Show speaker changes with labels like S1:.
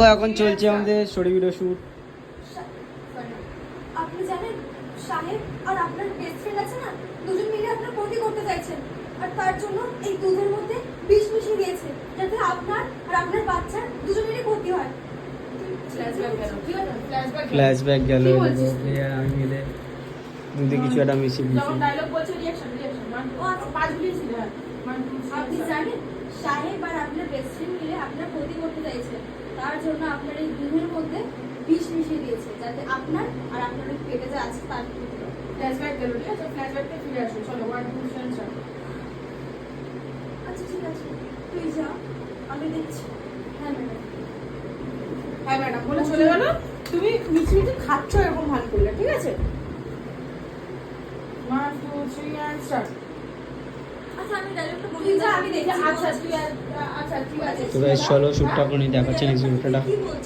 S1: তো এখন চলছে আমাদের স্টোরি ভিডিও শুট।
S2: আপনি জানেন সাহেব আর আপনার বেস্ট ফ্রেন্ড আছে না, দুজন মিলে আপনার ক্ষতি করতে চাইছেন, আর তার জন্য এই দুধের মধ্যে বিষ মিশিয়ে দিয়েছে যাতে আপনার আর আপনার বাচ্চার দুজনেরই ক্ষতি হয়।
S1: ফ্ল্যাশব্যাক গেল আর আমি মিলে দুধে কিছু একটা মিশিয়ে দিয়েছি।
S2: আপনি জানেন সাহেব আর আপনার বেস্ট ফ্রেন্ড মিলে আপনার ক্ষতি করতে চাইছে, তার জন্য আপনার এই দুধের মধ্যে বিষ মিশিয়ে দিয়েছে যাতে আপনার আর আপনার পেটে যা আছে তার ক্ষতি হয়।
S3: ফ্ল্যাশব্যাক গেল, ঠিক আছে? ফ্ল্যাশব্যাকটা ফিরে আসো, চলো 1 2 3 4।
S2: আচ্ছা ঠিক আছে, তুই যা, আমি দেখছি। হ্যাঁ ম্যাডাম।
S3: হ্যাঁ ম্যাডাম বলে চলে গেল। তুমি মিচমিচে খাচ্ছ এরকম ভান করলে, ঠিক আছে? 1 2 3 and start।
S2: আচ্ছা আমি ডায়লগটা বলি,
S3: তুই
S2: যা আমি দেখছি।
S3: আচ্ছা তুই আচ্ছা ঠিক আছে।
S1: তো গাইস চলো শুটটা করে দেখাচ্ছি নেক্সট ভিডিওটা।
S2: কি বলছিস?